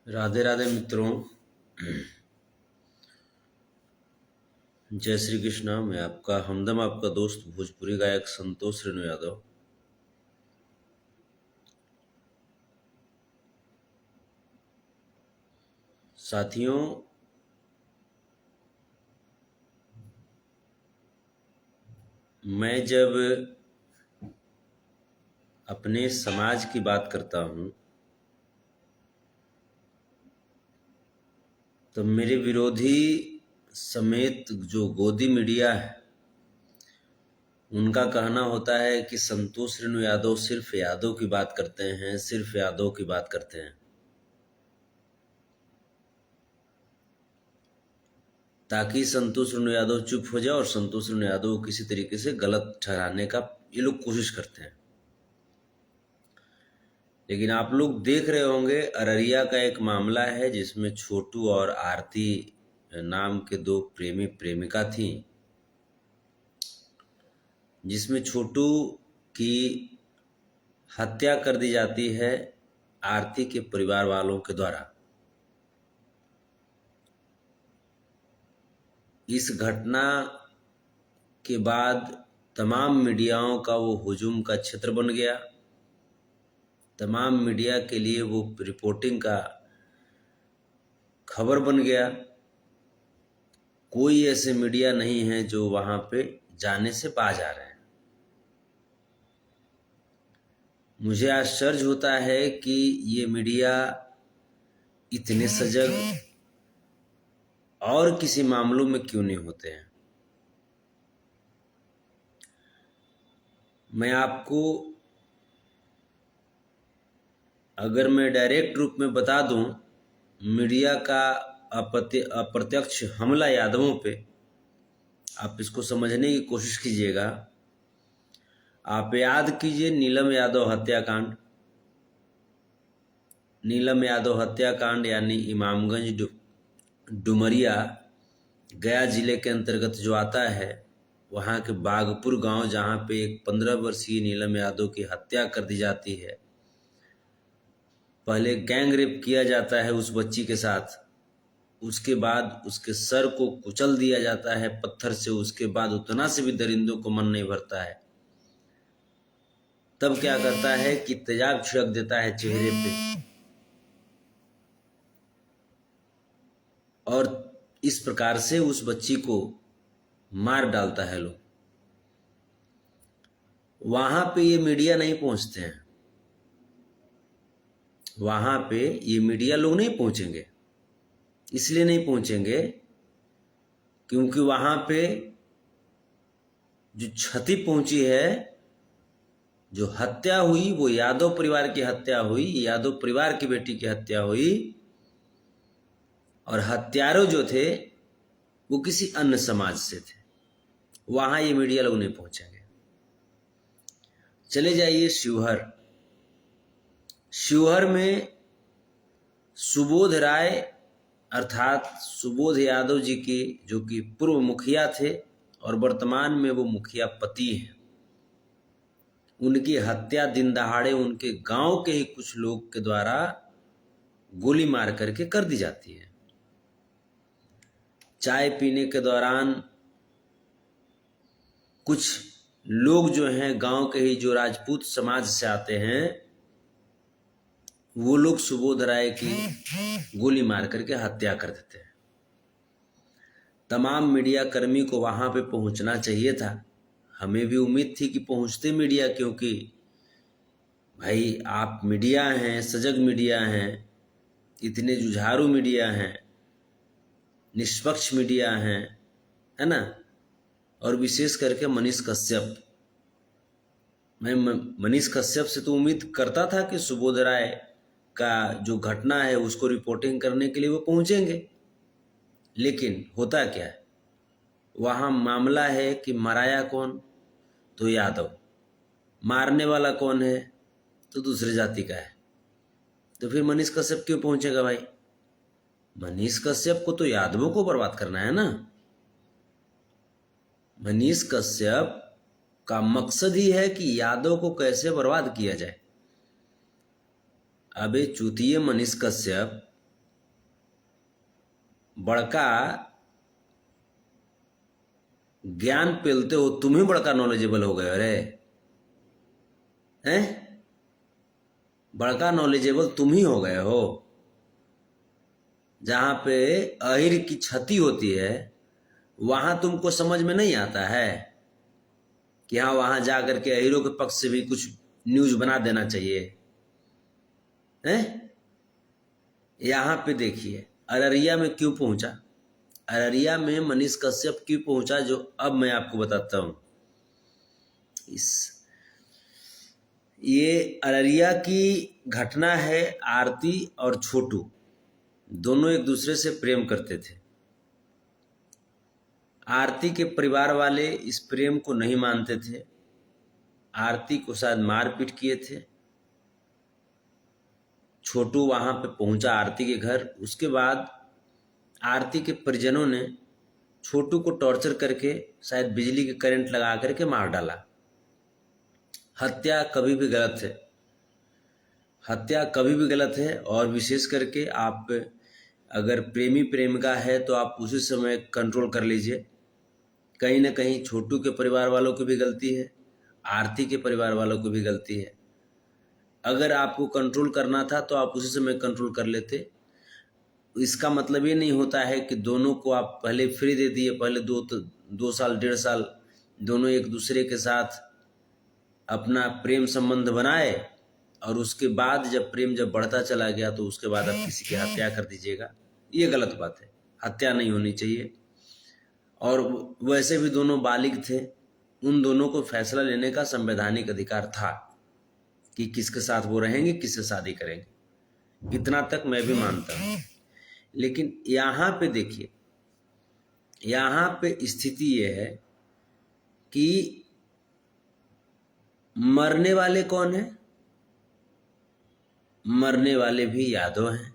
राधे राधे मित्रों। जय श्री कृष्णा। मैं आपका हमदम, आपका दोस्त भोजपुरी गायक संतोष रेणु यादव। साथियों, मैं जब अपने समाज की बात करता हूँ तो मेरे विरोधी समेत जो गोदी मीडिया है उनका कहना होता है कि संतोष रेणु यादव सिर्फ यादव की बात करते हैं, सिर्फ यादव की बात करते हैं, ताकि संतोष रेणु यादव चुप हो जाए और संतोष रेणु यादव को किसी तरीके से गलत ठहराने का ये लोग कोशिश करते हैं। लेकिन आप लोग देख रहे होंगे, अररिया का एक मामला है जिसमें छोटू और आरती नाम के दो प्रेमी प्रेमिका थी, जिसमें छोटू की हत्या कर दी जाती है आरती के परिवार वालों के द्वारा। इस घटना के बाद तमाम मीडियाओं का वो हुजूम का क्षेत्र बन गया। तमाम मीडिया के लिए वो रिपोर्टिंग का खबर बन गया। कोई ऐसे मीडिया नहीं है जो वहां पे जाने से बाज आ रहे हैं। मुझे आश्चर्य होता है कि ये मीडिया इतने सजग और किसी मामलों में क्यों नहीं होते हैं। मैं आपको अगर मैं डायरेक्ट रूप में बता दूं, मीडिया का अप्रत्यक्ष हमला यादवों पे, आप इसको समझने की कोशिश कीजिएगा। आप याद कीजिए नीलम यादव हत्याकांड। नीलम यादव हत्याकांड यानी इमामगंज डुमरिया गया जिले के अंतर्गत जो आता है, वहाँ के बागपुर गांव, जहाँ पे एक 15 वर्षीय नीलम यादव की हत्या कर दी जाती है। पहले गैंग रेप किया जाता है उस बच्ची के साथ, उसके बाद उसके सर को कुचल दिया जाता है पत्थर से। उसके बाद उतना से भी दरिंदों को मन नहीं भरता है, तब क्या करता है कि तेजाब छिड़क देता है चेहरे पे, और इस प्रकार से उस बच्ची को मार डालता है लोग। वहां पे ये मीडिया नहीं पहुंचते हैं, वहां पे ये मीडिया लोग नहीं पहुंचेंगे। इसलिए नहीं पहुंचेंगे क्योंकि वहां पे जो क्षति पहुंची है, जो हत्या हुई, वो यादव परिवार की हत्या हुई, यादव परिवार की बेटी की हत्या हुई, और हत्यारे जो थे वो किसी अन्य समाज से थे। वहां ये मीडिया लोग नहीं पहुंचेंगे। चले जाइए शिवहर। शिवहर में सुबोध राय अर्थात सुबोध यादव जी की, जो कि पूर्व मुखिया थे और वर्तमान में वो मुखिया पति हैं, उनकी हत्या दिन दहाड़े उनके गांव के ही कुछ लोग के द्वारा गोली मार करके कर दी जाती है। चाय पीने के दौरान कुछ लोग जो हैं गांव के ही, जो राजपूत समाज से आते हैं, वो लोग सुबोध राय की गोली मार करके हत्या कर देते हैं। तमाम मीडिया कर्मी को वहां पे पहुंचना चाहिए था। हमें भी उम्मीद थी कि पहुंचते मीडिया, क्योंकि भाई आप मीडिया हैं, सजग मीडिया हैं, इतने जुझारू मीडिया हैं, निष्पक्ष मीडिया हैं, है ना। और विशेष करके मनीष कश्यप, मैं मनीष कश्यप से तो उम्मीद करता था कि सुबोध राय का जो घटना है उसको रिपोर्टिंग करने के लिए वो पहुंचेंगे। लेकिन होता क्या है, वहां मामला है कि मराया कौन, तो यादव, मारने वाला कौन है, तो दूसरे जाति का है। तो फिर मनीष कश्यप क्यों पहुंचेगा भाई? मनीष कश्यप को तो यादवों को बर्बाद करना है ना। मनीष कश्यप का मकसद ही है कि यादव को कैसे बर्बाद किया जाए। अबे चूतिए मनीष कश्यप, बड़का ज्ञान पेलते हो, तुम ही बड़का नॉलेजेबल हो गए। अरे हैं, बड़का नॉलेजेबल तुम ही हो गए हो। जहां पे अहिर की क्षति होती है वहां तुमको समझ में नहीं आता है कि हाँ वहां जाकर के अहिरों के पक्ष से भी कुछ न्यूज बना देना चाहिए। हैं, यहां पे देखिए अररिया में क्यों पहुंचा, अररिया में मनीष कश्यप क्यों पहुंचा, जो अब मैं आपको बताता हूं। ये अररिया की घटना है। आरती और छोटू दोनों एक दूसरे से प्रेम करते थे। आरती के परिवार वाले इस प्रेम को नहीं मानते थे। आरती को शायद मारपीट किए थे। छोटू वहां पे पहुंचा आरती के घर। उसके बाद आरती के परिजनों ने छोटू को टॉर्चर करके शायद बिजली के करंट लगा करके मार डाला। हत्या कभी भी गलत है, हत्या कभी भी गलत है। और विशेष करके आप अगर प्रेमी प्रेमिका है तो आप उसी समय कंट्रोल कर लीजिए। कहीं ना कहीं छोटू के परिवार वालों की भी गलती है, आरती के परिवार वालों की भी गलती है। अगर आपको कंट्रोल करना था तो आप उसी समय कंट्रोल कर लेते। इसका मतलब ये नहीं होता है कि दोनों को आप पहले फ्री दे दिए, पहले 2 साल 1.5 साल दोनों एक दूसरे के साथ अपना प्रेम संबंध बनाए और उसके बाद जब प्रेम बढ़ता चला गया तो उसके बाद आप किसी की हत्या कर दीजिएगा। ये गलत बात है, हत्या नहीं होनी चाहिए। और वैसे भी दोनों बालिग थे, उन दोनों को फैसला लेने का संवैधानिक अधिकार था कि किसके साथ वो रहेंगे, किससे शादी करेंगे। इतना तक मैं भी मानता हूँ। लेकिन यहाँ पे देखिए, यहाँ पे स्थिति ये है कि मरने वाले कौन है? मरने वाले भी यादव हैं,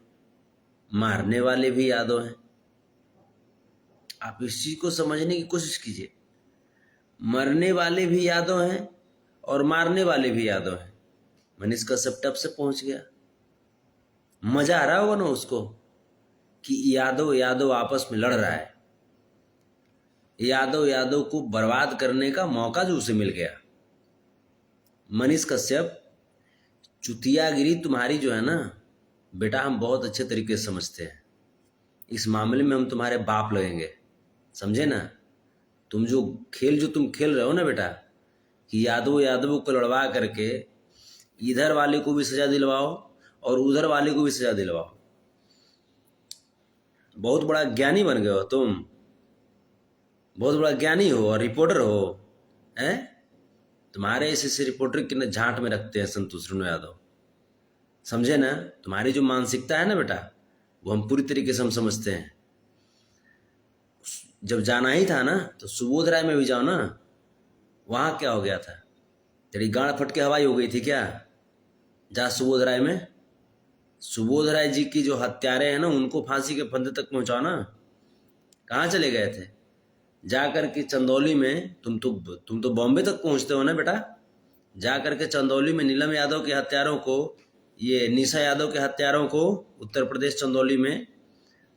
मारने वाले भी यादव हैं। आप इस चीज को समझने की कोशिश कीजिए। मरने वाले भी यादव हैं और मारने वाले भी यादव हैं। मनीष कश्यप टप से पहुंच गया। मजा आ रहा होगा ना उसको कि यादव यादव आपस में लड़ रहा है। यादव यादव को बर्बाद करने का मौका जो उसे मिल गया। मनीष कश्यप, चुतियागिरी तुम्हारी जो है ना बेटा, हम बहुत अच्छे तरीके से समझते हैं। इस मामले में हम तुम्हारे बाप लगेंगे, समझे ना। तुम खेल रहे हो ना बेटा, कि यादव यादव को लड़वा करके इधर वाले को भी सजा दिलवाओ और उधर वाले को भी सजा दिलवाओ। बहुत बड़ा ज्ञानी बन गए हो तुम, बहुत बड़ा ज्ञानी हो और रिपोर्टर हो। हैं, तुम्हारे ऐसे रिपोर्टर कितने झांट में रखते हैं संतोष रेणु यादव, समझे ना। तुम्हारी जो मानसिकता है ना बेटा, वो हम पूरी तरीके से हम समझते हैं। जब जाना ही था ना तो सुबोध राय में भी जाओ ना। वहां क्या हो गया था? तेरी गाड़ फट के हवाई हो गई थी क्या? जा सुबोध राय में। सुबोध राय जी की जो हत्यारे हैं ना, उनको फांसी के फंदे तक पहुंचाओ ना। कहाँ चले गए थे? जाकर के चंदौली में, तुम तो बॉम्बे तक पहुंचते हो ना बेटा। जाकर के चंदौली में नीलम यादव के हत्यारों को, ये निशा यादव के हत्यारों को, उत्तर प्रदेश चंदौली में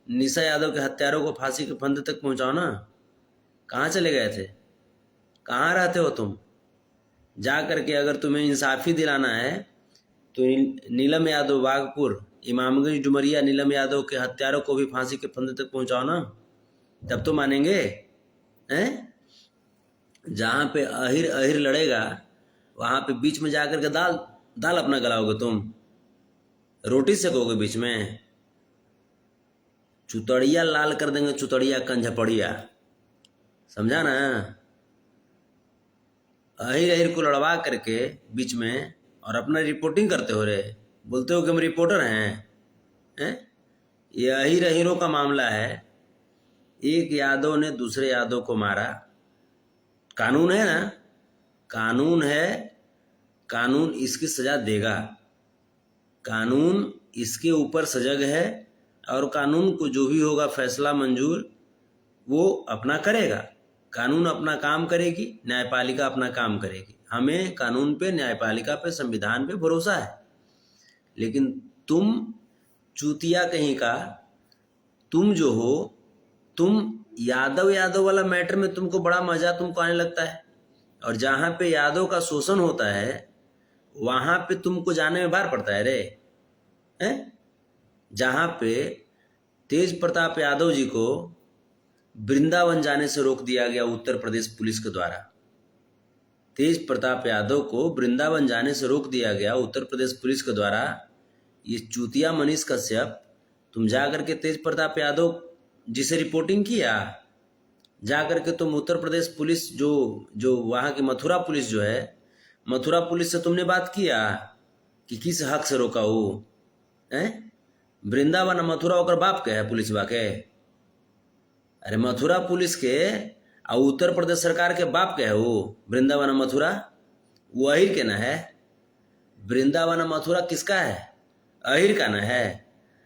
निशा यादव के हत्यारों को फांसी के फंदे तक पहुंचाओ ना। कहाँ चले गए थे? कहाँ रहते हो तुम? जा करके अगर तुम्हें इंसाफी दिलाना है तो नीलम यादव बागपुर, इमामगंज डुमरिया नीलम यादव के हत्यारों को भी फांसी के फंदे तक पहुंचाओ ना, तब तो मानेंगे। हैं, जहां पे अहिर अहिर लड़ेगा वहां पे बीच में जाकर के दाल अपना गलाओगे तुम, रोटी सेकोगे बीच में। चुतड़िया लाल कर देंगे, चुतड़िया कंझपड़िया, समझा ना। अहिर अहिर को लड़वा करके बीच में और अपना रिपोर्टिंग करते हो रे, बोलते हो कि हम रिपोर्टर हैं। ये अहिर अहिरों का मामला है। एक यादव ने दूसरे यादव को मारा। कानून है ना, कानून है, कानून इसकी सजा देगा। कानून इसके ऊपर सजग है और कानून को जो भी होगा फैसला मंजूर वो अपना करेगा। कानून अपना काम करेगी, न्यायपालिका अपना काम करेगी। हमें कानून पे, न्यायपालिका पे, संविधान पे भरोसा है। लेकिन तुम चूतिया कहीं का, तुम जो हो तुम यादव यादव वाला मैटर में तुमको बड़ा मजा तुमको आने लगता है, और जहां पे यादव का शोषण होता है वहां पे तुमको जाने में भार पड़ता है रे। हैं? जहां पे तेज प्रताप यादव जी को वृंदावन जाने से रोक दिया गया उत्तर प्रदेश पुलिस के द्वारा, तेज प्रताप यादव को वृंदावन जाने से रोक दिया गया उत्तर प्रदेश पुलिस के द्वारा। ये चूतिया मनीष कश्यप, तुम जाकर के तेज प्रताप यादव जिसे रिपोर्टिंग किया, जाकर के तुम उत्तर प्रदेश पुलिस जो जो वहाँ की मथुरा पुलिस जो है, मथुरा पुलिस से तुमने बात किया कि किस हक से रोका वो है? वृंदावन मथुरा होकर बाप के है पुलिस के? अरे मथुरा पुलिस के और उत्तर प्रदेश सरकार के बाप के है वो वृंदावन मथुरा? वो अहिर के ना है? वृंदावन मथुरा किसका है? अहिर का ना है?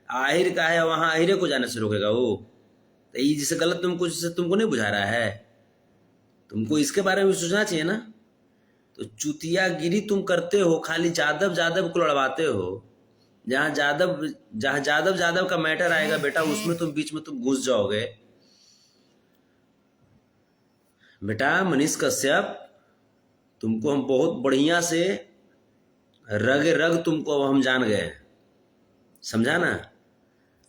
आहिर का है, वहां अहिरे को जाने से रोकेगा वो? तो ये जिसे गलत तुमको नहीं बुझा रहा है, तुमको इसके बारे में सोचना चाहिए ना। तो चुतियागिरी तुम करते हो, खाली जादव जादव को लड़वाते हो। जहां जादव जादव का मैटर आएगा बेटा, उसमें तुम बीच में तुम घुस जाओगे। बेटा मनीष कश्यप, तुमको हम बहुत बढ़िया से रगे रग तुमको अब हम जान गए, समझा ना।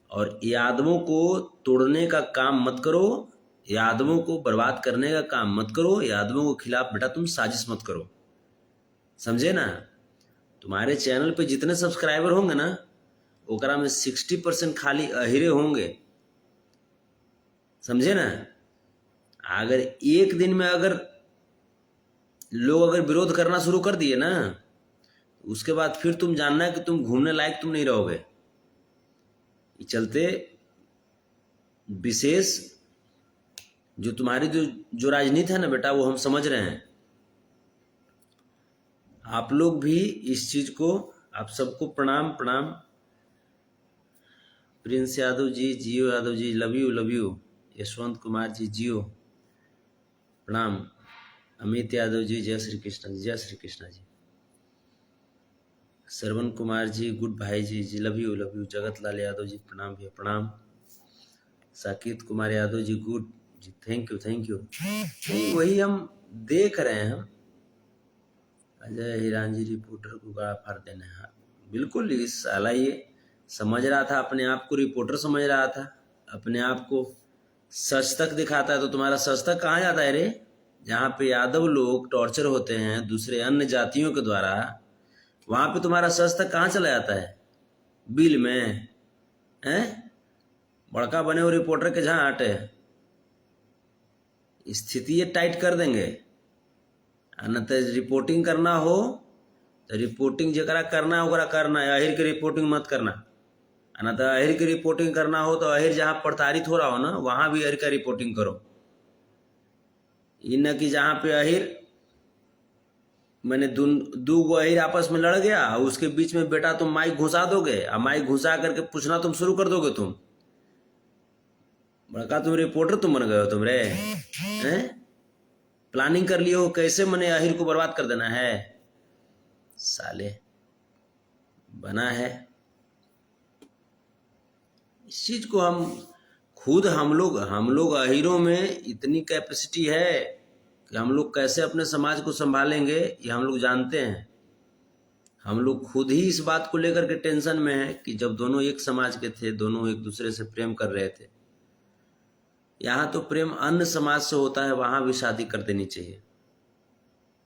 और यादवों को तोड़ने का काम मत करो, यादवों को बर्बाद करने का काम मत करो, यादवों के खिलाफ बेटा तुम साजिश मत करो, समझे ना। तुम्हारे चैनल पे जितने सब्सक्राइबर होंगे ना, ओकरा में 60% खाली अहिरे होंगे, समझे ना। अगर एक दिन में अगर लोग अगर विरोध करना शुरू कर दिए ना, उसके बाद फिर तुम जानना है कि तुम घूमने लायक तुम नहीं रहोगे। चलते विशेष जो तुम्हारी जो राजनीति है ना बेटा, वो हम समझ रहे हैं। आप लोग भी इस चीज को, आप सबको प्रणाम प्रणाम। प्रिंस यादव जी, जियो यादव जी, लव यू। यशवंत कुमार जी, जियो, प्रणाम। अमित यादव जी, जय श्री कृष्ण जी, जय श्री कृष्ण जी। श्रवण कुमार जी, गुड भाई जी, लव यू। जगत लाल यादव जी, प्रणाम भैया, प्रणाम। साकित Kumar Yadav ji, good ji, thank you. वही हम देख रहे हैं। अजय हिरान जी, रिपोर्टर को गाड़ा फाड़ देना है। बिल्कुल, इस साला ये समझ रहा था, अपने आप को रिपोर्टर समझ रहा था, अपने आप को सच तक दिखाता है। तो तुम्हारा सच तक कहाँ जाता है रे? जहाँ पे यादव लोग टॉर्चर होते हैं दूसरे अन्य जातियों के द्वारा, वहां पे तुम्हारा सच तक कहाँ चला जाता है? बिल में हैं? बड़का बने हो रिपोर्टर के जहां आटे, स्थिति ये टाइट कर देंगे। न तो रिपोर्टिंग करना हो तो रिपोर्टिंग जरा करना है ओकरा करना है, अहिर के रिपोर्टिंग मत करना। न तो अहिर की रिपोर्टिंग करना हो तो अहिर जहां प्रताड़ित हो रहा हो ना, वहां भी अहिर का रिपोर्टिंग करो। ये न कि जहां पे अहिर मैंने दो अहिर आपस में लड़ गया, उसके बीच में बेटा तुम माइक घुसा दोगे, और माइक घुसा करके पूछना तुम शुरू कर दोगे। तुम बड़का तुम रिपोर्टर तुम बन गए हो तुम रे, हैं? प्लानिंग कर लिए हो कैसे मैंने अहिर को बर्बाद कर देना है, साले बना है। इस चीज को हम खुद हम लोग अहिरों में इतनी कैपेसिटी है कि हम लोग कैसे अपने समाज को संभालेंगे ये हम लोग जानते हैं। हम लोग खुद ही इस बात को लेकर के टेंशन में है कि जब दोनों एक समाज के थे, दोनों एक दूसरे से प्रेम कर रहे थे। यहाँ तो प्रेम अन्य समाज से होता है, वहां भी शादी कर देनी चाहिए।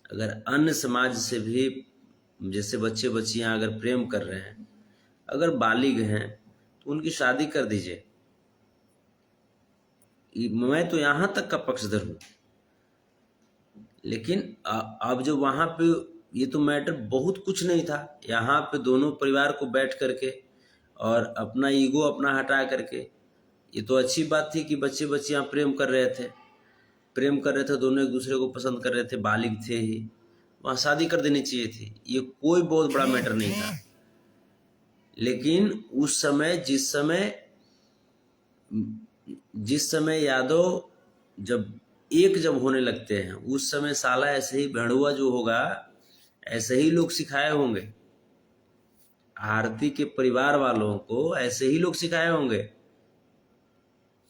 अगर अन्य समाज से भी जैसे बच्चे बच्चियां अगर प्रेम कर रहे हैं, अगर बालिग हैं, तो उनकी शादी कर दीजिए। मैं तो यहां तक का पक्षधर हूं। लेकिन अब जो वहां पे ये तो मैटर बहुत कुछ नहीं था, यहाँ पे दोनों परिवार को बैठ करके और अपना ईगो अपना हटा करके, ये तो अच्छी बात थी कि बच्चे बच्चियां प्रेम कर रहे थे, दोनों एक दूसरे को पसंद कर रहे थे, बालिग थे ही, वहां शादी कर देनी चाहिए थी। ये कोई बहुत बड़ा मैटर नहीं था। लेकिन उस समय जिस समय यादव जब होने लगते हैं, उस समय साला ऐसे ही भेड़ुआ जो होगा, ऐसे ही लोग सिखाए होंगे। आरती के परिवार वालों को ऐसे ही लोग सिखाए होंगे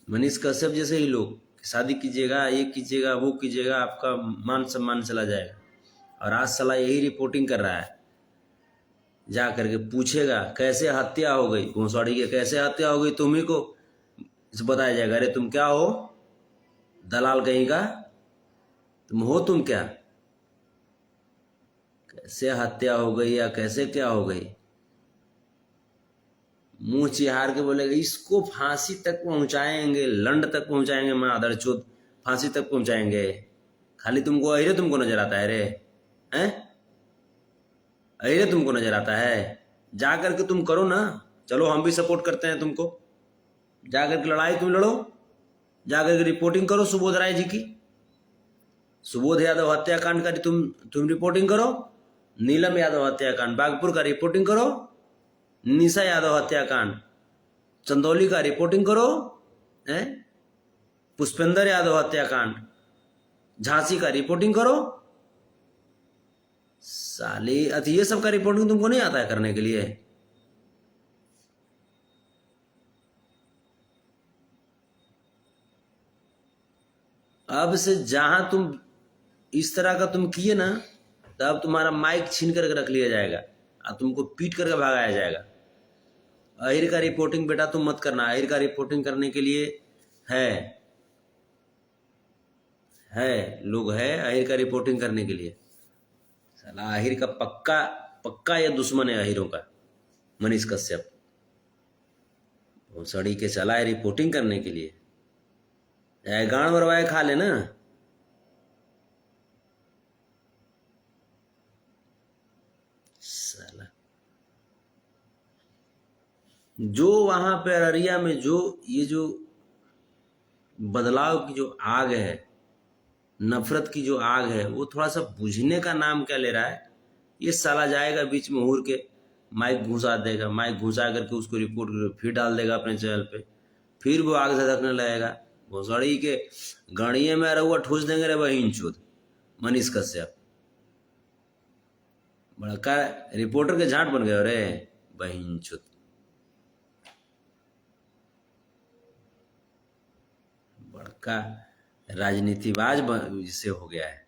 मनीष कश्यप जैसे ही लोग, शादी कीजिएगा, ये कीजिएगा, वो कीजिएगा, आपका मान सम्मान चला जाएगा। और आज साला यही रिपोर्टिंग कर रहा है, जा करके पूछेगा कैसे हत्या हो गई घोसवाड़ी के, कैसे हत्या हो गई, तुम्ही को इसे बताया जाएगा। अरे तुम क्या हो, दलाल कहीं का, तुम हो, तुम क्या, कैसे हत्या हो गई या कैसे क्या हो गई। मुंह चिहार के बोलेगा इसको फांसी तक पहुंचाएंगे, लंड तक पहुंचाएंगे, मैं आदरचोद फांसी तक पहुंचाएंगे। खाली तुमको अहिरे तुमको नजर आता है रे, हैं? अहिरे तुमको नजर आता है? जा करके तुम करो ना, चलो हम भी सपोर्ट करते हैं तुमको, जा करके लड़ाई तुम लड़ो, जा करके रिपोर्टिंग करो सुबोध राय जी की, सुबोध यादव हत्याकांड का तुम रिपोर्टिंग करो, नीलम यादव हत्याकांड बागपुर का रिपोर्टिंग करो, निशा यादव हत्याकांड चंदौली का रिपोर्टिंग करो, हैं? पुष्पेंद्र यादव हत्याकांड झांसी का रिपोर्टिंग करो। साले ये सब का रिपोर्टिंग तुमको नहीं आता है करने के लिए? अब से जहां तुम इस तरह का तुम किए ना, तब तुम्हारा माइक छीन करके रख लिया जाएगा और तुमको पीट करके भगाया जाएगा। अहिर का रिपोर्टिंग बेटा तुम मत करना, अहिर का रिपोर्टिंग करने के लिए है लोग, है अहिर का रिपोर्टिंग करने के लिए। साला अहिर का पक्का ये दुश्मन है अहिरों का, मनीष कश्यप। वो सड़ी के चला है रिपोर्टिंग करने के लिए, चाहे गांड मरवाए खा लेना। साला जो वहां पे अररिया में जो बदलाव की जो आग है, नफरत की जो आग है, वो थोड़ा सा बुझने का नाम क्या ले रहा है। ये साला जाएगा बीच में हुर के माइक घुसा देगा, माइक घुसा करके उसको रिपोर्ट फिर डाल देगा अपने चैनल पे, फिर वो आग धधकने लगेगा। भोसड़ी के गणिये में रहुआ ठूस देंगे रे बहिन चोद मनीष कश्यप, बड़का रिपोर्टर के झाट बन गए रे बहिन चोद। बड़का राजनीतिबाज से हो गया है।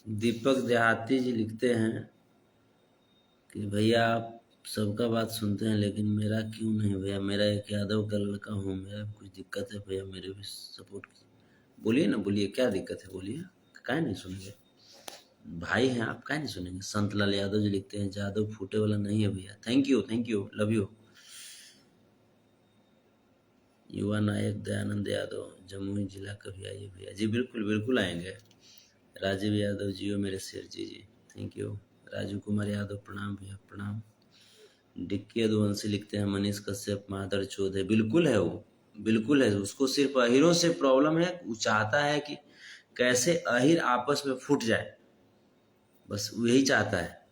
दीपक देहाती जी लिखते हैं कि भैया आप सबका बात सुनते हैं लेकिन मेरा क्यों नहीं भैया, मेरा एक यादव का लड़का हूँ, मेरा कुछ दिक्कत है भैया, मेरे भी सपोर्ट कीजिए। बोलिए ना, बोलिए क्या दिक्कत है, बोलिए, काहे नहीं सुनेंगे, भाई हैं आप, काहे नहीं सुनेंगे। संतलाल यादव जी लिखते हैं जादव फूटे वाला नहीं है भैया, थैंक यू लव यू। युवा नायक दयानंद यादव जमुई जिला कभी आइए भैया, जी बिल्कुल आएंगे। राजीव यादव जियो मेरे शेर जी, थैंक यू। राजू कुमार यादव प्रणाम भैया, प्रणाम। डिक्की यदुवंशी लिखते हैं मनीष कश्यप मादर चोद है, बिल्कुल है वो, बिल्कुल है। उसको सिर्फ अहिरों से प्रॉब्लम है, वो चाहता है कि कैसे अहिर आपस में फूट जाए, बस यही चाहता है।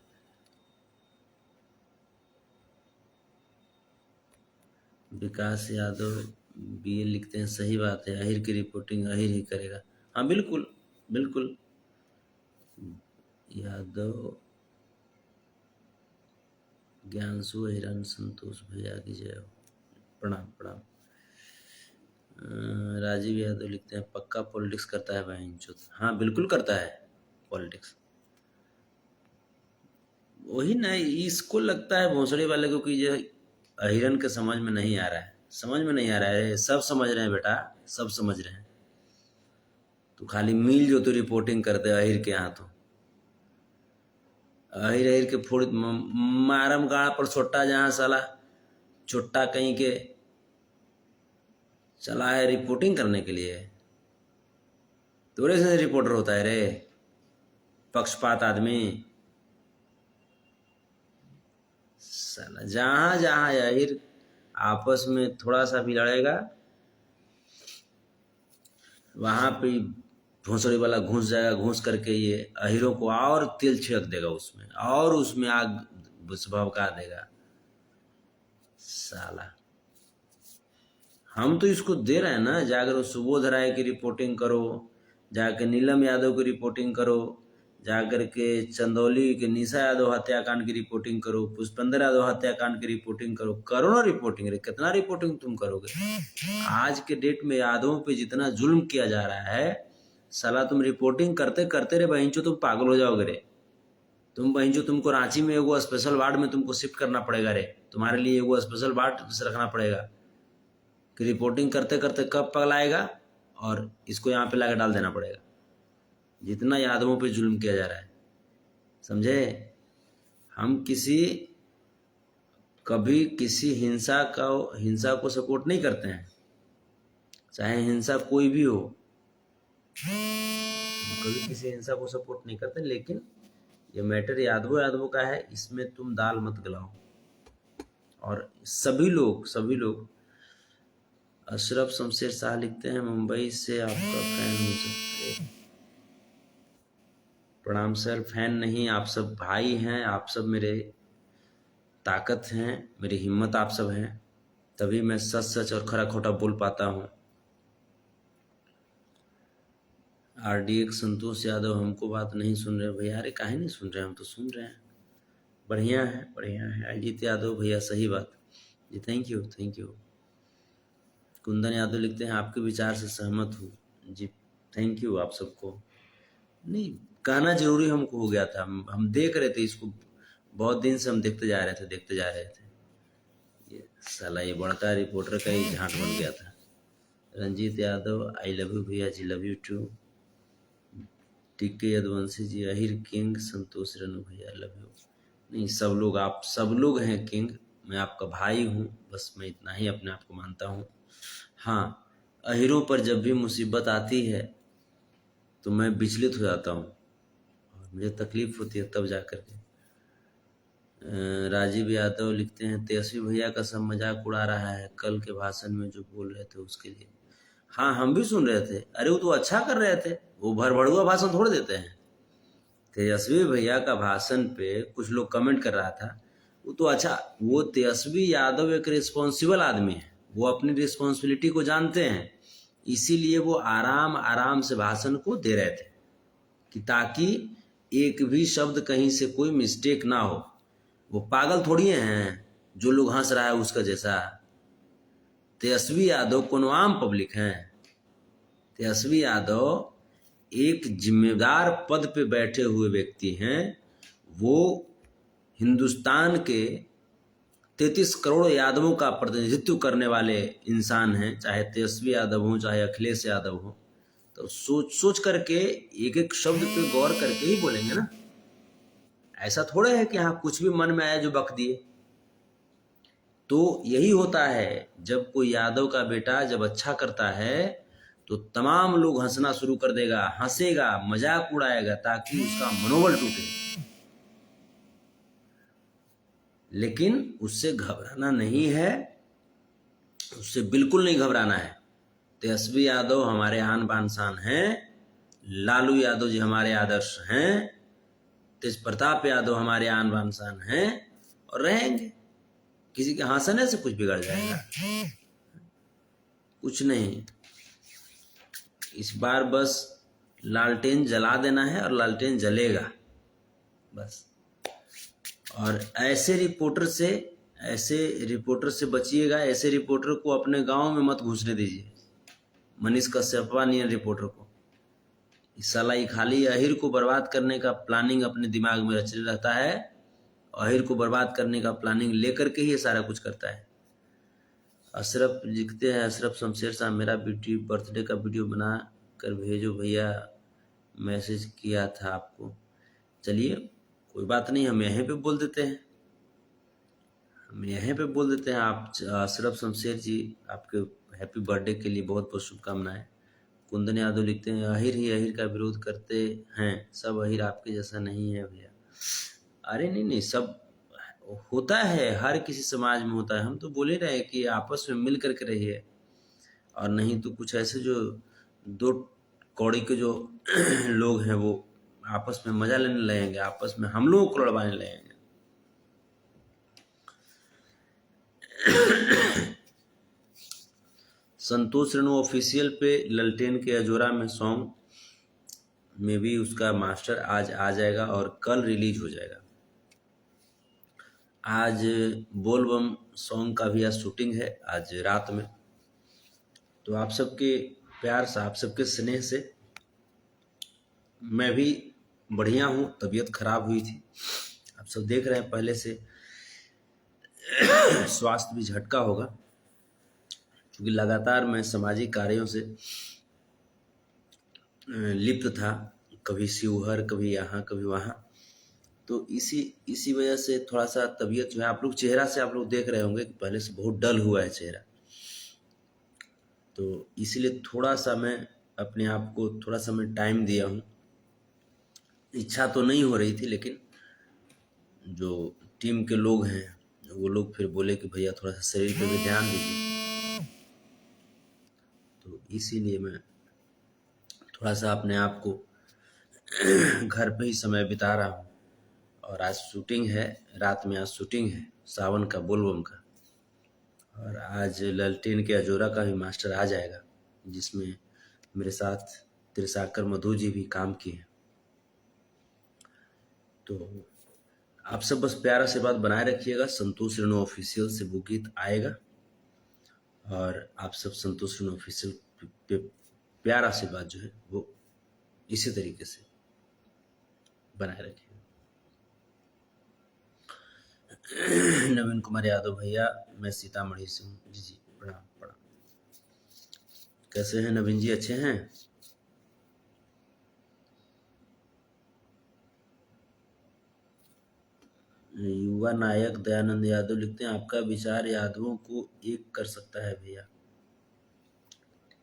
विकास यादव बीए लिखते हैं सही बात है, अहिर की रिपोर्टिंग अहिर ही करेगा। हाँ बिल्कुल। यादव ज्ञानसु हिरन संतोष भैया की जय हो, प्रणाम। राजीव यादव लिखते हैं पक्का पॉलिटिक्स करता है बहन चोद। हाँ बिल्कुल करता है पॉलिटिक्स, वही ना, इसको लगता है भोसड़ी वाले को कि ये अहिरन के समझ में नहीं आ रहा है, सब समझ रहे हैं बेटा, सब समझ रहे हैं। तो खाली मिल जो तो रिपोर्टिंग करते अहिर के यहाँ, तो अहिर के फोड़ मारम गाड़ पर छोटा, जहाँ साला छोटा कहीं के चला है रिपोर्टिंग करने के लिए। तोरे से रिपोर्टर होता है रे पक्षपात आदमी। साला जहाँ अहिर आपस में थोड़ा सा भी लड़ेगा, वहां पे भोसड़ी वाला घुस जाएगा, घुस करके ये अहिरों को और तेल छिड़क देगा उसमें, और उसमें आग भभका देगा। साला हम तो इसको दे रहे हैं ना, जाकर सुबोध राय की रिपोर्टिंग करो, जाके नीलम यादव की रिपोर्टिंग करो, जाकर के चंदौली के निशा यादव हत्याकांड की रिपोर्टिंग करो, पुष्पेंद्र यादव हत्याकांड की रिपोर्टिंग करो, करो ना रिपोर्टिंग। रे कितना रिपोर्टिंग तुम करोगे? आज के डेट में यादवों पे जितना जुल्म किया जा रहा है, साला तुम रिपोर्टिंग करते करते रे बहनचो तुम पागल हो जाओगे रे। तुम बहनचो तुमको रांची में एगो स्पेशल वार्ड में तुमको शिफ्ट करना पड़ेगा रे, तुम्हारे लिए एगो स्पेशल वार्ड रखना पड़ेगा कि रिपोर्टिंग करते करते कब पगलाएगा और इसको यहाँ पे लाके डाल देना पड़ेगा। जितना यादवों पे जुल्म किया जा रहा है, समझे? हम कभी किसी हिंसा को सपोर्ट नहीं करते हैं, चाहे हिंसा कोई भी हो, कभी किसी हिंसा को सपोर्ट नहीं करते। लेकिन ये मैटर यादवों का है, इसमें तुम दाल मत गलाओ। और सभी लोग अशरफ शमशेर शाह लिखते हैं, मुंबई से आपका फैन हूं सर। प्रणाम सर, फैन नहीं, आप सब भाई हैं, आप सब मेरे ताकत हैं, मेरी हिम्मत आप सब हैं, तभी मैं सच और खरा खोटा बोल पाता हूँ। RDX संतोष यादव, हमको बात नहीं सुन रहे भैया। अरे काहे नहीं सुन रहे, हम तो सुन रहे हैं। बढ़िया है। अजीत यादव भैया, सही बात जी, थैंक यू। कुंदन यादव लिखते हैं, आपके विचार से सहमत हूँ जी, थैंक यू आप सबको। नहीं कहना जरूरी हमको हो गया था, हम देख रहे थे इसको, बहुत दिन से हम देखते जा रहे थे। ये साला ये बड़का रिपोर्टर का ही झांट बन गया था। Ranjeet Yadav, I love you भैया जी, love you too. T K Yaduvanshi ji, Ahir king, Santosh Renu भैया, लव यू। नहीं आप सब लोग हैं किंग, मैं आपका भाई हूँ, बस मैं इतना ही अपने आप को मानता हूँ। हाँ, अहिरों पर जब भी मुसीबत आती है तो मैं विचलित हो जाता हूँ और मुझे तकलीफ होती है तब जा कर के। राजीव यादव लिखते हैं, तेजस्वी भैया का सब मजाक उड़ा रहा है, कल के भाषण में जो बोल रहे थे उसके लिए। हाँ, हम भी सुन रहे थे, अरे वो तो अच्छा कर रहे थे, वो भड़ुआ भाषण थोड़ देते हैं। तेजस्वी भैया का भाषण पे कुछ लोग कमेंट कर रहा था, वो तो अच्छा, वो तेजस्वी यादव एक रिस्पॉन्सिबल आदमी है, वो अपनी रिस्पॉन्सिबिलिटी को जानते हैं, इसीलिए वो आराम से भाषण को दे रहे थे कि ताकि एक भी शब्द कहीं से कोई मिस्टेक ना हो। वो पागल थोड़ी हैं जो लोग हंस रहा है उसका जैसा। तेजस्वी यादव कोनो आम पब्लिक हैं? तेजस्वी यादव एक जिम्मेदार पद पे बैठे हुए व्यक्ति हैं, वो हिंदुस्तान के 33 करोड़ यादवों का प्रतिनिधित्व करने वाले इंसान हैं, चाहे तेजस्वी यादव हो चाहे अखिलेश यादव हो। तो सोच करके एक शब्द पे गौर करके ही बोलेंगे ना, ऐसा थोड़ा है कि हाँ कुछ भी मन में आया जो बक दिए। तो यही होता है, जब कोई यादव का बेटा जब अच्छा करता है तो तमाम लोग हंसना शुरू कर देगा, हंसेगा, मजाक उड़ाएगा ताकि उसका मनोबल टूटे। लेकिन उससे घबराना नहीं है, उससे बिल्कुल नहीं घबराना है। तेजस्वी यादव हमारे आन बान शान हैं, लालू यादव जी हमारे आदर्श हैं, तेज प्रताप यादव हमारे आन बान शान हैं और रहेंगे। किसी के हंसने से कुछ बिगड़ जाएगा? कुछ नहीं। इस बार बस लालटेन जला देना है और लालटेन जलेगा बस। और ऐसे रिपोर्टर से बचिएगा, ऐसे रिपोर्टर को अपने गांव में मत घुसने दीजिए। मनीष कश्यप नियन रिपोर्टर को, इस साला खाली अहिर को बर्बाद करने का प्लानिंग अपने दिमाग में रच रहता है, अहिर को बर्बाद करने का प्लानिंग लेकर के ही ये सारा कुछ करता है। अशरफ लिखते हैं, अशरफ शमशेर साहब, मेरा बर्थडे का वीडियो बना कर भेजो भैया, मैसेज किया था आपको। चलिए कोई बात नहीं, हम यहीं पे बोल देते हैं, आप अशरफ शमशेर जी, आपके हैप्पी बर्थडे के लिए बहुत बहुत शुभकामनाएं। कुंदन यादव लिखते हैं, अहिर का विरोध करते हैं, सब अहिर आपके जैसा नहीं है भैया। अरे नहीं, सब होता है, हर किसी समाज में होता है। हम तो बोले रहे कि आपस में मिल करके रहिए, और नहीं तो कुछ ऐसे जो दो कौड़ी के जो लोग हैं वो आपस में मजा लेने लगेंगे, आपस में हम लोगों को लड़वाने लगेंगे। संतोष रेणु ऑफिशियल पे ललटेन के अजोरा में सॉन्ग में भी उसका मास्टर आज आ जाएगा और कल रिलीज हो जाएगा। आज बोल बम सॉन्ग का भी आज शूटिंग है आज रात में। तो आप सबके प्यार से, आप सबके स्नेह से मैं भी बढ़िया हूँ। तबीयत खराब हुई थी, आप सब देख रहे हैं पहले से। स्वास्थ्य भी झटका होगा क्योंकि लगातार मैं सामाजिक कार्यों से लिप्त था, कभी शिवहर, कभी यहाँ, कभी वहाँ। तो इसी वजह से थोड़ा सा तबीयत जो है, आप लोग चेहरा से आप लोग देख रहे होंगे कि पहले से बहुत डल हुआ है चेहरा। तो इसीलिए थोड़ा सा मैं अपने आप को थोड़ा सा मैं टाइम दिया हूँ। इच्छा तो नहीं हो रही थी, लेकिन जो टीम के लोग हैं वो लोग फिर बोले कि भैया थोड़ा सा शरीर पे भी ध्यान दीजिए। तो इसीलिए मैं थोड़ा सा अपने आप को घर पे ही समय बिता रहा हूँ। और आज शूटिंग है, रात में आज शूटिंग है सावन का, बोलबम का। और आज ललटेन के अजोरा का भी मास्टर आ जाएगा, जिसमें मेरे साथ त्रिसाकर मधु जी भी काम किए। तो आप सब बस प्यार से बात बनाए रखिएगा। संतोष रेणु ऑफिशियल से वो गीत आएगा और आप सब संतोष रेणु ऑफिशियल पे प्यार आशीर्वाद जो है वो इसी तरीके से बनाए रखिएगा। नवीन कुमार यादव भैया, मैं सीतामढ़ी से हूँ। जी जी, प्रणाम प्रणाम। कैसे हैं नवीन जी, अच्छे हैं? युवा नायक दयानंद यादव लिखते हैं, आपका विचार यादवों को एक कर सकता है भैया।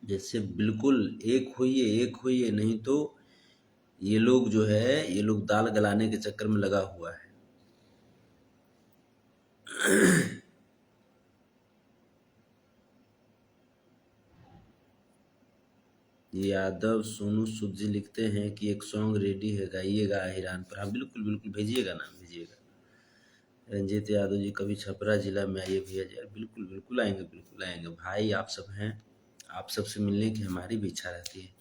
जैसे बिल्कुल एक होइए, नहीं तो ये लोग जो है, ये लोग दाल गलाने के चक्कर में लगा हुआ है। यादव सोनू सूद जी लिखते हैं कि एक सॉन्ग रेडी है, गाइएगा हिरान पर। हाँ बिल्कुल बिल्कुल, भेजिएगा ना, भेजिएगा। रंजीत यादव जी, कभी छपरा जिला में आइए भैया जी। बिल्कुल बिल्कुल आएंगे, बिल्कुल आएंगे भाई। आप सब हैं, आप सबसे मिलने की हमारी भी इच्छा रहती है।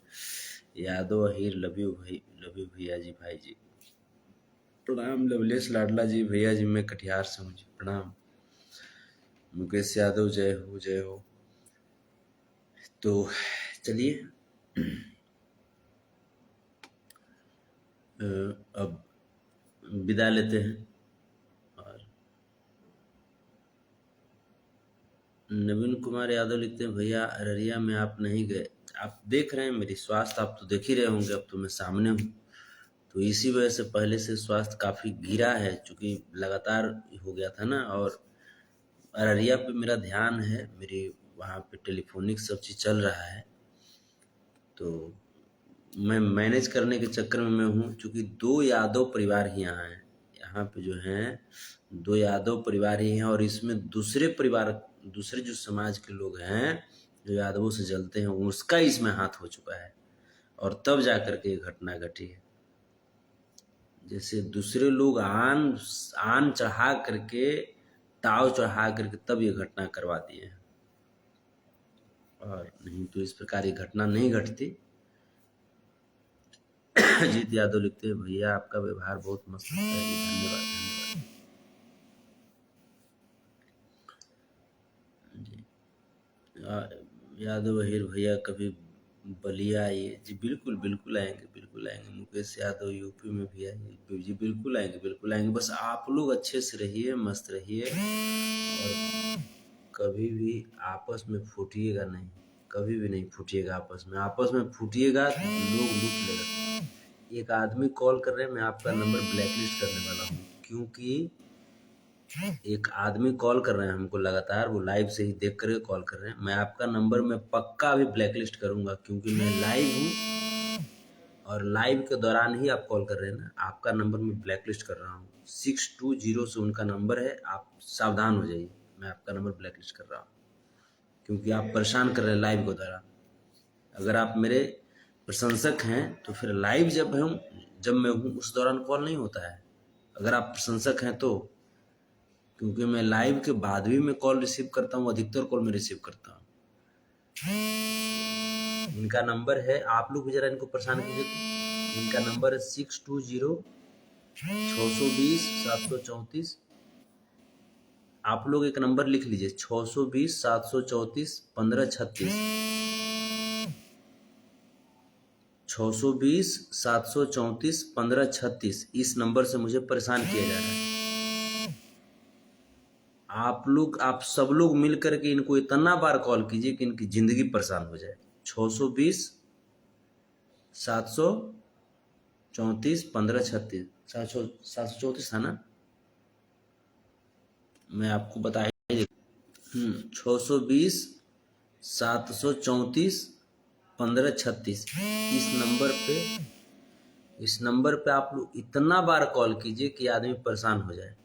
यादव अहीर, लव यू भाई, लव यू भैया जी, भाई जी प्रणाम। लवलेश लाडला जी, भैया जी मैं कटिहार से हूँ जी, प्रणाम। मुकेश यादव, जय हो जय हो। तो चलिए अब विदा लेते हैं। और नवीन कुमार यादव लिखते हैं, भैया अररिया में आप नहीं गए। आप देख रहे हैं मेरी स्वास्थ्य, आप तो देख ही रहे होंगे, अब तो मैं सामने हूँ। तो इसी वजह से पहले से स्वास्थ्य काफ़ी गिरा है, चूँकि लगातार हो गया था ना। और अररिया पे मेरा ध्यान है, मेरी वहाँ पे टेलीफोनिक सब चीज़ चल रहा है। तो मैं मैनेज करने के चक्कर में मैं हूँ, चूँकि 2 यादव परिवार ही यहाँ हैं। यहाँ पे जो हैं 2 यादव परिवार ही हैं, और इसमें दूसरे परिवार, दूसरे जो समाज के लोग हैं जो यादवों से जलते हैं, उसका इसमें हाथ हो चुका है। और तब जा कर के ये घटना घटी है। जैसे दूसरे लोग आन चढ़ा करके, ताव चढ़ा करके तब ये घटना करवा दिए हैं, और नहीं तो इस प्रकार ये घटना नहीं घटती। जीत यादव लिखते हैं, भैया आपका व्यवहार बहुत मस्त लगता है जी, धन्यवाद धन्यवाद जी। यादव अहीर भैया कभी बलिया आइए जी, बिल्कुल बिल्कुल आएंगे, बिल्कुल आएंगे। मुकेश यादव यूपी में भी आइए जी, बिल्कुल आएंगे, बिल्कुल आएंगे। बस आप लोग अच्छे से रहिए, मस्त रहिए, और कभी भी आपस में फूटिएगा नहीं, कभी भी नहीं फूटिएगा आपस में। आपस में फूटिएगा तो लोग लूट लेगा। एक आदमी कॉल कर रहे हैं, मैं आपका नंबर ब्लैकलिस्ट करने वाला हूँ, क्योंकि एक आदमी कॉल कर रहे हैं हमको लगातार, वो लाइव से ही देख कर कॉल कर रहे हैं। मैं आपका नंबर मैं पक्का अभी ब्लैकलिस्ट करूंगा, क्योंकि मैं लाइव हूँ, और लाइव के दौरान ही आप कॉल कर रहे हैं ना। आपका नंबर मैं ब्लैकलिस्ट कर रहा हूँ, 620 से उनका नंबर है। आप सावधान हो जाइए, मैं आपका नंबर ब्लैकलिस्ट कर रहा हूँ, क्योंकि आप परेशान कर रहे हैं लाइव के दौरान। अगर आप मेरे प्रशंसक हैं तो फिर लाइव जब मैं हूँ उस दौरान कॉल नहीं होता है, अगर आप प्रशंसक हैं तो। क्योंकि मैं लाइव के बाद भी मैं कॉल रिसीव करता हूँ, अधिकतर कॉल मैं रिसीव करता हूँ। इनका नंबर है, आप लोग भी जरा इनको परेशान कीजिए। इनका नंबर है 620-620-734। आप लोग एक नंबर लिख लीजिए 620-734-1536। 620-734-1536 इस नंबर से मुझे परेशान किया जा रहा है। आप सब लोग मिल करके इनको इतना बार कॉल कीजिए कि इनकी जिंदगी परेशान हो जाए। 620-734-1536 734 था ना, मैं आपको बता ही 620-734-1536 इस नंबर पे आप लोग इतना बार कॉल कीजिए कि आदमी परेशान हो जाए।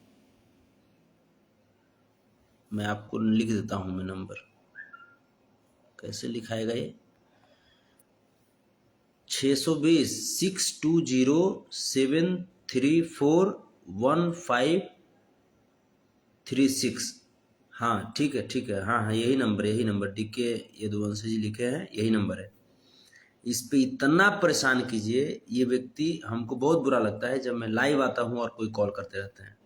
मैं आपको लिख देता हूं, मैं नंबर कैसे लिखाएगा ये 620-624-734-1536। हाँ ठीक है हाँ हाँ यही नंबर डीके यदुवंशी जी लिखे हैं, यही नंबर है। इस पे इतना परेशान कीजिए। ये व्यक्ति हमको बहुत बुरा लगता है जब मैं लाइव आता हूँ और कोई कॉल करते रहते हैं।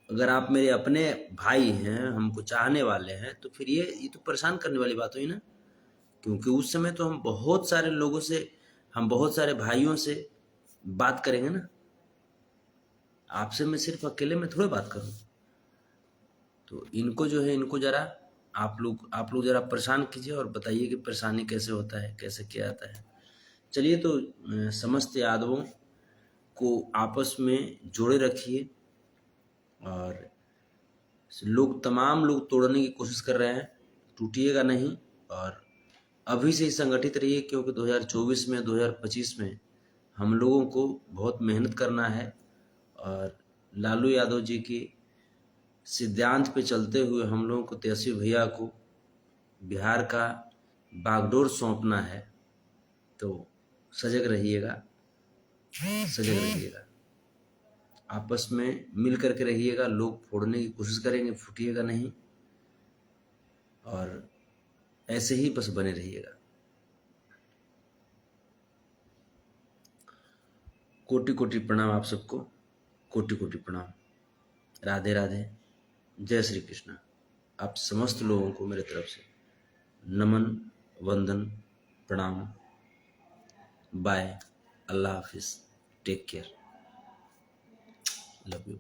अगर आप मेरे अपने भाई हैं, हमको चाहने वाले हैं, तो फिर ये तो परेशान करने वाली बात हुई ना। क्योंकि उस समय तो हम बहुत सारे लोगों से, हम बहुत सारे भाइयों से बात करेंगे ना। आपसे मैं सिर्फ अकेले में थोड़े बात करूं। तो इनको जो है, इनको जरा आप लोग जरा परेशान कीजिए और बताइए कि परेशानी कैसे होता है, कैसे क्या आता है। चलिए, तो समस्त यादवों को आपस में जोड़े रखिए और तमाम लोग तोड़ने की कोशिश कर रहे हैं, टूटिएगा नहीं और अभी से ही संगठित रहिए, क्योंकि 2024 में 2025 में हम लोगों को बहुत मेहनत करना है और लालू यादव जी की सिद्धांत पे चलते हुए हम लोगों को तेजस्वी भैया को बिहार का बागडोर सौंपना है। तो सजग रहिएगा, आपस में मिल करके रहिएगा। लोग फोड़ने की कोशिश करेंगे, फूटिएगा नहीं और ऐसे ही बस बने रहिएगा। कोटि कोटि प्रणाम आप सबको, कोटि कोटि प्रणाम। राधे राधे, जय श्री कृष्ण। आप समस्त लोगों को मेरे तरफ से नमन, वंदन, प्रणाम। बाय, अल्लाह हाफिज, टेक केयर, लव यू।